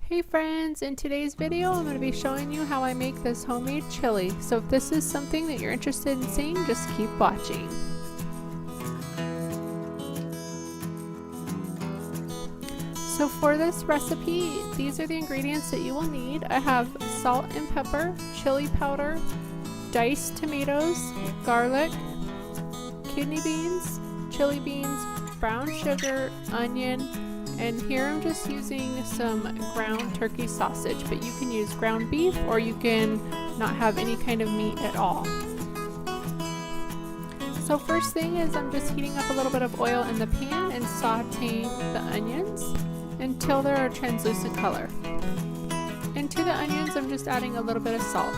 Hey friends, in today's video I'm going to be showing you how I make this homemade chili. So if this is something that you're interested in seeing, just keep watching. So for this recipe, these are the ingredients that you will need. I have salt and pepper, chili powder, diced tomatoes, garlic, kidney beans, chili beans, brown sugar, onion, and here I'm just using some ground turkey sausage, but you can use ground beef or you can not have any kind of meat at all. So first thing is I'm just heating up a little bit of oil in the pan and sauteing the onions until they're a translucent color. Into the onions I'm just adding a little bit of salt.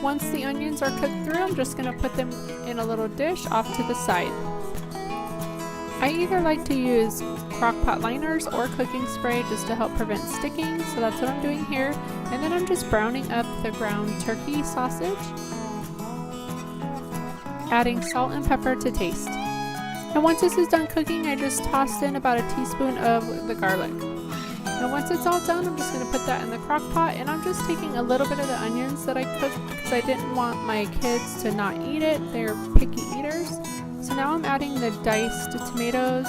Once the onions are cooked through, I'm just going to put them in a little dish off to the side. I either like to use Crock-Pot liners or cooking spray just to help prevent sticking, so that's what I'm doing here. And then I'm just browning up the ground turkey sausage, adding salt and pepper to taste. And once this is done cooking, I just tossed in about a teaspoon of the garlic. And once it's all done, I'm just going to put that in the crock pot, and I'm just taking a little bit of the onions that I cooked because I didn't want my kids to not eat it. They're picky eaters. So now I'm adding the diced tomatoes,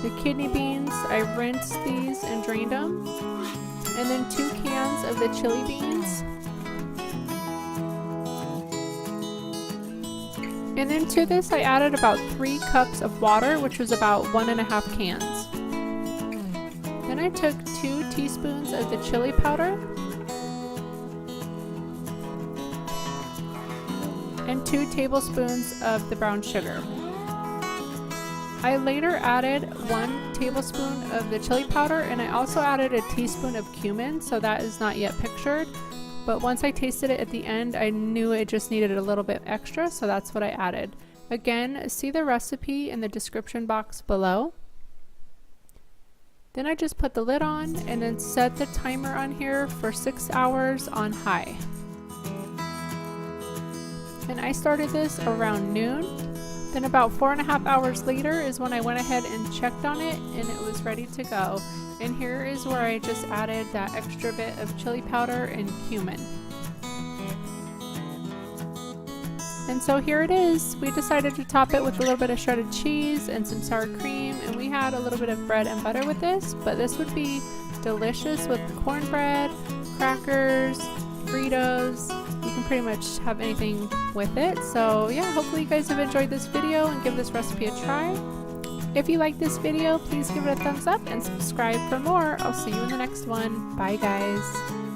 the kidney beans. I rinsed these and drained them, and then 2 cans of the chili beans. And then to this I added about 3 cups of water, which was about 1.5 cans. Then I took 2 teaspoons of the chili powder and 2 tablespoons of the brown sugar. I later added 1 tablespoon of the chili powder, and I also added a teaspoon of cumin, so that is not yet pictured. But once I tasted it at the end, I knew it just needed a little bit extra, so that's what I added. Again, see the recipe in the description box below. Then I just put the lid on and then set the timer on here for 6 hours on high. And I started this around noon. Then about 4.5 hours later is when I went ahead and checked on it, and it was ready to go. And here is where I just added that extra bit of chili powder and cumin. And so here it is. We decided to top it with a little bit of shredded cheese and some sour cream, and we had a little bit of bread and butter with this, but this would be delicious with cornbread, crackers, fritos. You can pretty much have anything with it. So yeah, hopefully you guys have enjoyed this video and give this recipe a try. If you like this video, please give it a thumbs up and subscribe for more. I'll see you in the next one. Bye guys.